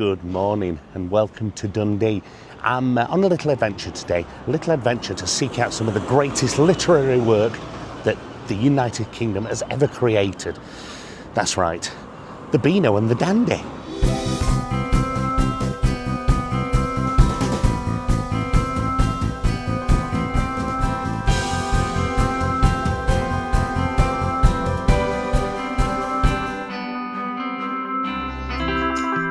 Good morning and welcome to Dundee. I'm on a little adventure today, a little adventure to seek out some of the greatest literary work that the United Kingdom has ever created. That's right, the Beano and the Dandy.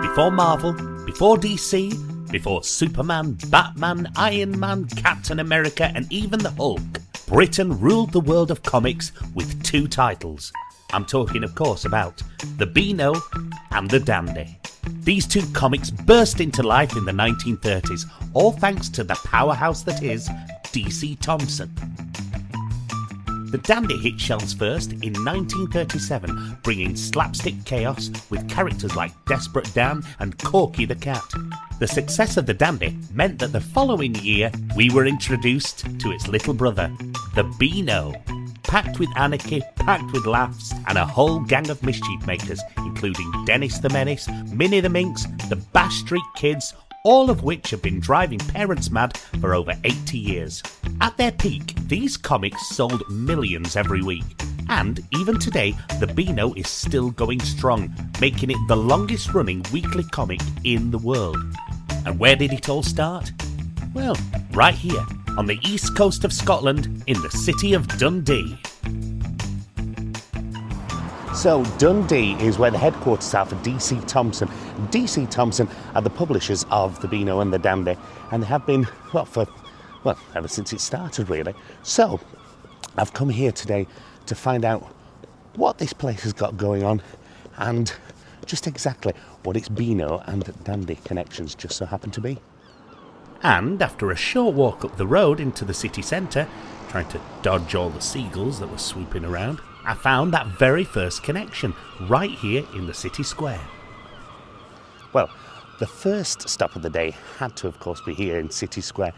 Before Marvel, before DC, before Superman, Batman, Iron Man, Captain America and even the Hulk, Britain ruled the world of comics with two titles. I'm talking of course about the Beano and the Dandy. These two comics burst into life in the 1930s, all thanks to the powerhouse that is DC Thomson. The Dandy hit shelves first in 1937, bringing slapstick chaos with characters like Desperate Dan and Corky the Cat. The success of the Dandy meant that the following year we were introduced to its little brother, the Beano. Packed with anarchy, packed with laughs, and a whole gang of mischief makers, including Dennis the Menace, Minnie the Minx, the Bash Street Kids, all of which have been driving parents mad for over 80 years. At their peak, these comics sold millions every week. And even today, the Beano is still going strong, making it the longest running weekly comic in the world. And where did it all start? Well, right here, on the east coast of Scotland, in the city of Dundee. So Dundee is where the headquarters are for DC Thomson. DC Thomson are the publishers of the Beano and the Dandy, and they have been, ever since it started really. So I've come here today to find out what this place has got going on and just exactly what its Beano and Dandy connections just so happen to be. And after a short walk up the road into the city centre, trying to dodge all the seagulls that were swooping around, I found that very first connection right here in the city square. Well, the first stop of the day had to of course be here in City Square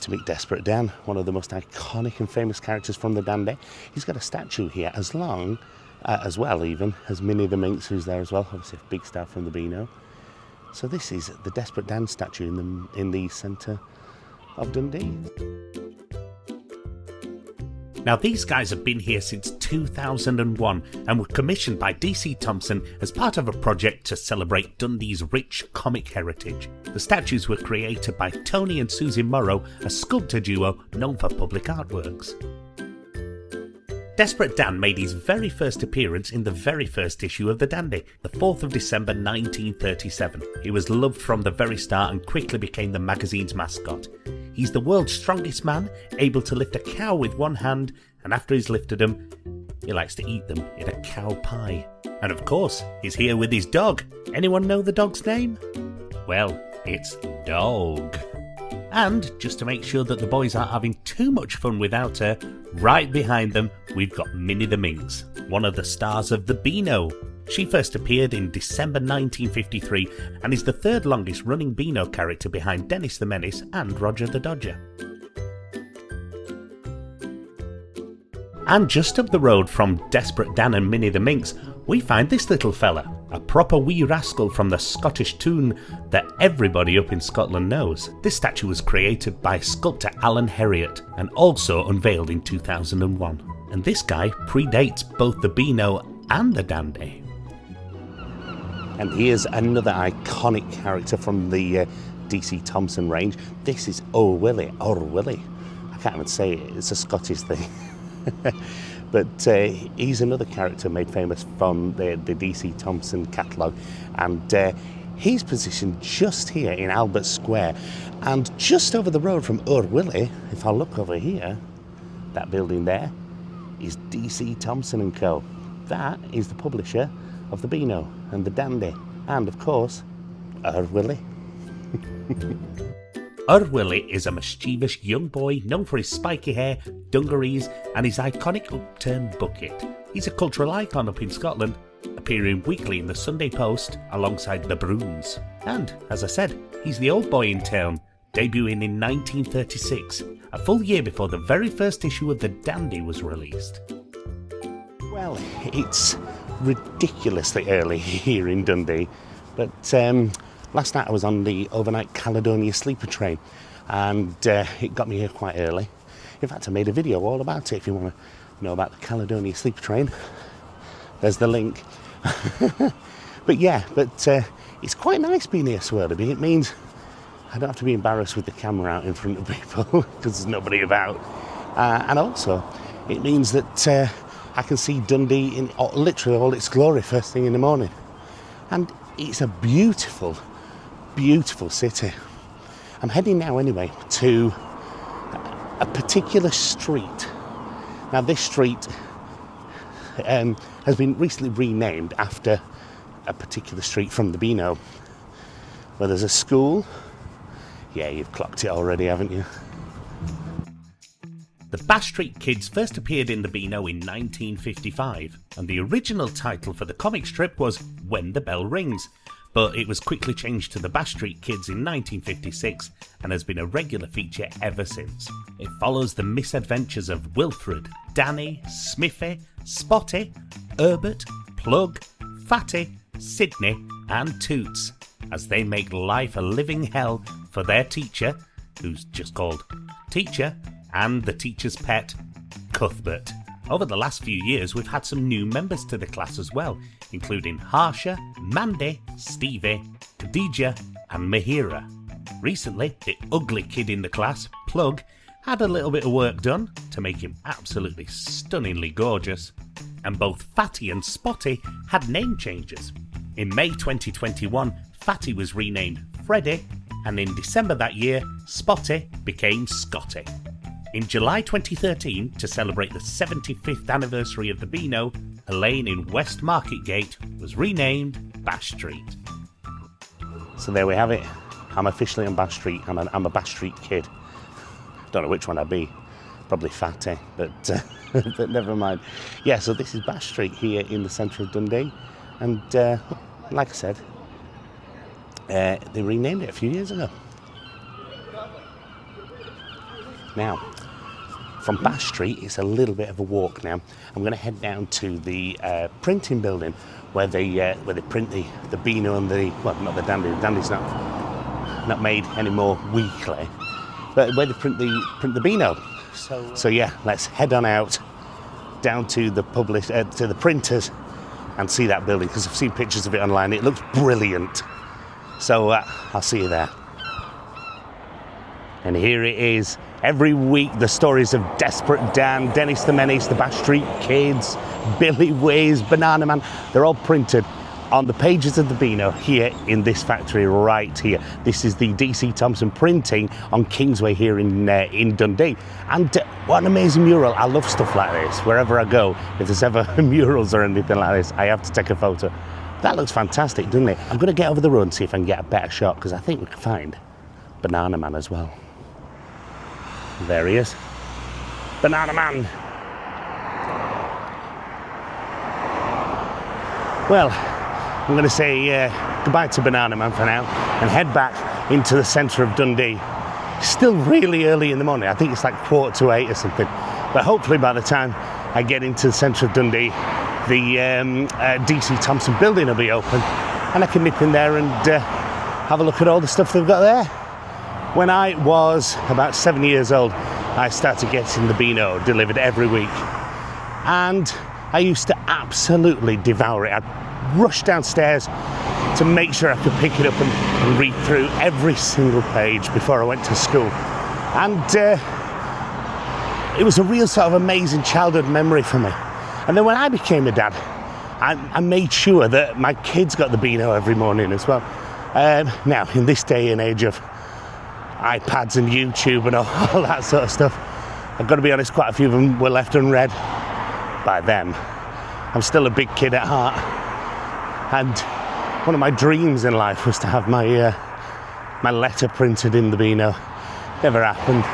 to meet Desperate Dan, one of the most iconic and famous characters from the Dandy. He's got a statue here as well even as Minnie the Minx, who's there as well, obviously a big star from the Beano. So this is the Desperate Dan statue in the centre of Dundee. Now these guys have been here since 2001 and were commissioned by DC Thomson as part of a project to celebrate Dundee's rich comic heritage. The statues were created by Tony and Susie Morrow, a sculptor duo known for public artworks. Desperate Dan made his very first appearance in the very first issue of The Dandy, the 4th of December 1937. He was loved from the very start and quickly became the magazine's mascot. He's the world's strongest man, able to lift a cow with one hand, and after he's lifted them, he likes to eat them in a cow pie. And of course, he's here with his dog. Anyone know the dog's name? Well, it's Dog. And just to make sure that the boys aren't having too much fun without her, right behind them we've got Minnie the Minx, one of the stars of the Beano. She first appeared in December 1953 and is the third longest running Beano character behind Dennis the Menace and Roger the Dodger. And just up the road from Desperate Dan and Minnie the Minx, we find this little fella, a proper wee rascal from the Scottish tune that everybody up in Scotland knows. This statue was created by sculptor Alan Herriot and also unveiled in 2001. And this guy predates both the Beano and the Dandy. And here's another iconic character from the DC Thomson range. This is Oor Wullie. Oor Wullie. I can't even say it, it's a Scottish thing. But he's another character made famous from the DC Thomson catalogue, and he's positioned just here in Albert Square, and just over the road from Oor Wullie, if I look over here, that building there is DC Thomson & Co. That is the publisher of the Beano and the Dandy, and of course Oor Wullie. Oor Wullie is a mischievous young boy known for his spiky hair, dungarees and his iconic upturned bucket. He's a cultural icon up in Scotland, appearing weekly in the Sunday Post alongside the Brooms. And, as I said, he's the old boy in town, debuting in 1936, a full year before the very first issue of The Dandy was released. Well, it's ridiculously early here in Dundee, but Last night I was on the overnight Caledonia sleeper train, and it got me here quite early. In fact, I made a video all about it. If you want to know about the Caledonia sleeper train, there's the link. But it's quite nice being here, Swirlby. It means I don't have to be embarrassed with the camera out in front of people because there's nobody about. And also, it means that I can see Dundee in literally all its glory first thing in the morning. And it's a beautiful, beautiful city. I'm heading now anyway to a particular street. Now this street has been recently renamed after a particular street from the Beano, where there's a school. Yeah, you've clocked it already, haven't you? The Bash Street Kids first appeared in the Beano in 1955, and the original title for the comic strip was When the Bell Rings, but it was quickly changed to the Bash Street Kids in 1956 and has been a regular feature ever since. It follows the misadventures of Wilfred, Danny, Smithy, Spotty, Herbert, Plug, Fatty, Sydney and Toots, as they make life a living hell for their teacher, who's just called Teacher, and the teacher's pet, Cuthbert. Over the last few years we've had some new members to the class as well, including Harsha, Mandy, Stevie, Khadija and Mahira. Recently, the ugly kid in the class, Plug, had a little bit of work done to make him absolutely stunningly gorgeous, and both Fatty and Spotty had name changes. In May 2021, Fatty was renamed Freddy, and in December that year, Spotty became Scotty. In July 2013, to celebrate the 75th anniversary of the Beano, a lane in West Marketgate was renamed Bash Street. So there we have it. I'm officially on Bash Street. I'm a Bash Street kid. Don't know which one I'd be. Probably Fatty, but but never mind. Yeah, so this is Bash Street here in the centre of Dundee, and like I said, they renamed it a few years ago. Now, from Bash Street, it's a little bit of a walk now. I'm going to head down to the printing building where they print the Beano and the, well, not the Dandy. The Dandy's not made anymore weekly, but where they print the Beano. So yeah, let's head on out down to the to the printers and see that building, because I've seen pictures of it online. It looks brilliant. So I'll see you there. And here it is. Every week, the stories of Desperate Dan, Dennis the Menace, the Bash Street Kids, Billy Whiz, Banana Man, they're all printed on the pages of the Beano here in this factory right here. This is the DC Thomson Printing on Kingsway here in Dundee. And what an amazing mural. I love stuff like this. Wherever I go, if there's ever murals or anything like this, I have to take a photo. That looks fantastic, doesn't it? I'm going to get over the road and see if I can get a better shot, because I think we can find Banana Man as well. There he is. Banana Man. Well, I'm going to say goodbye to Banana Man for now and head back into the centre of Dundee. Still really early in the morning. I think it's like 7:45 or something. But hopefully by the time I get into the centre of Dundee, the DC Thomson building will be open and I can nip in there and have a look at all the stuff they've got there. When I was about 7 years old, I started getting the Beano delivered every week, and I used to absolutely devour it. I'd rush downstairs to make sure I could pick it up and read through every single page before I went to school. And it was a real sort of amazing childhood memory for me. And then when I became a dad, I made sure that my kids got the Beano every morning as well. Now, in this day and age of iPads and YouTube and all that sort of stuff, I've got to be honest, quite a few of them were left unread by them. I'm still a big kid at heart, and one of my dreams in life was to have my my letter printed in the Beano. Never happened.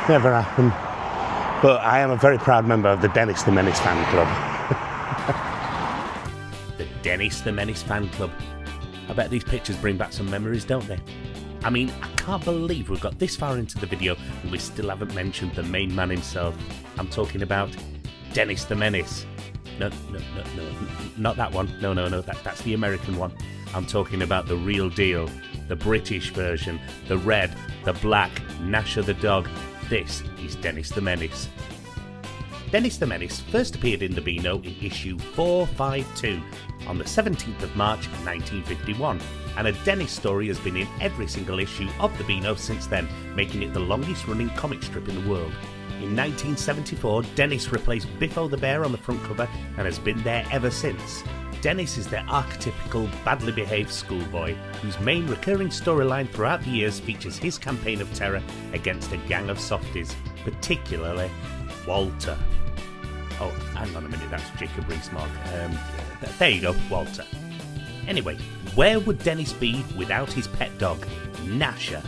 But I am a very proud member of the Dennis the Menace fan club. The Dennis the Menace fan club. I bet these pictures bring back some memories, don't they? I mean, I can't believe we've got this far into the video and we still haven't mentioned the main man himself. I'm talking about Dennis the Menace. No, not that one. No, that's the American one. I'm talking about the real deal, the British version, the red, the black, Gnasher the dog. This is Dennis the Menace. Dennis the Menace first appeared in the Beano in issue 452 on the 17th of March 1951, and a Dennis story has been in every single issue of the Beano since then, making it the longest running comic strip in the world. In 1974, Dennis replaced Biffo the Bear on the front cover and has been there ever since. Dennis is their archetypical badly behaved schoolboy, whose main recurring storyline throughout the years features his campaign of terror against a gang of softies, particularly Walter. Oh, hang on a minute, that's Jacob Rees-Mogg. There you go, Walter. Anyway, where would Dennis be without his pet dog, Gnasher?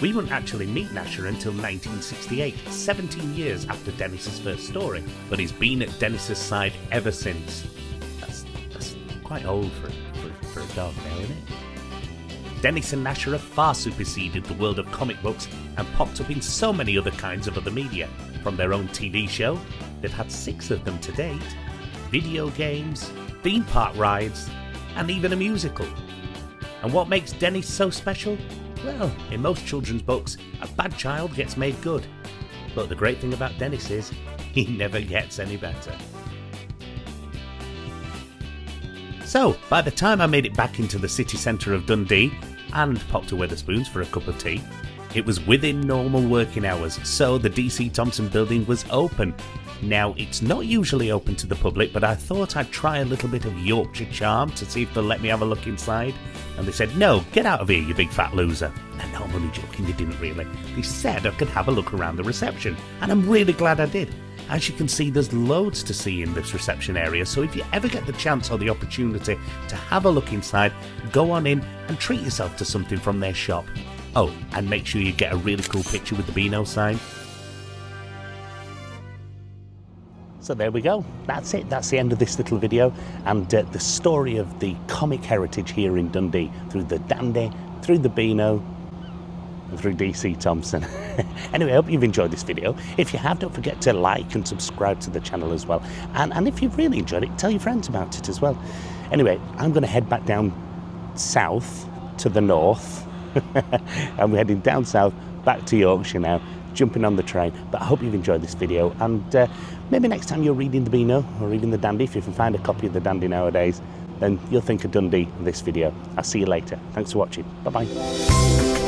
We wouldn't actually meet Gnasher until 1968, 17 years after Dennis's first story, but he's been at Dennis's side ever since. That's quite old for a dog now, isn't it? Dennis and Gnasher have far superseded the world of comic books and popped up in so many other kinds of other media. From their own TV show, they've had 6 of them to date, video games, theme park rides, and even a musical. And what makes Dennis so special? Well, in most children's books, a bad child gets made good. But the great thing about Dennis is, he never gets any better. So, by the time I made it back into the city centre of Dundee, and popped to Wetherspoons for a cup of tea, it was within normal working hours, so the DC Thomson building was open. Now, it's not usually open to the public, but I thought I'd try a little bit of Yorkshire charm to see if they'll let me have a look inside. And they said, "No, get out of here, you big fat loser." And no, I'm only joking, they didn't really. They said I could have a look around the reception, and I'm really glad I did. As you can see, there's loads to see in this reception area, so if you ever get the chance or the opportunity to have a look inside, go on in and treat yourself to something from their shop. Oh, and make sure you get a really cool picture with the Beano sign. So there we go, that's it, that's the end of this little video, and the story of the comic heritage here in Dundee, through the Dandy, through the Beano, and through DC Thomson. Anyway, I hope you've enjoyed this video. If you have, don't forget to like and subscribe to the channel as well, and if you've really enjoyed it, tell your friends about it as well. Anyway, I'm going to head back down south to the north, and we're heading down south back to Yorkshire now, jumping on the train. But I hope you've enjoyed this video, and maybe next time you're reading the Beano or reading the Dandy, if you can find a copy of the Dandy nowadays, then you'll think of Dundee in this video. I'll see you later. Thanks for watching. Bye bye.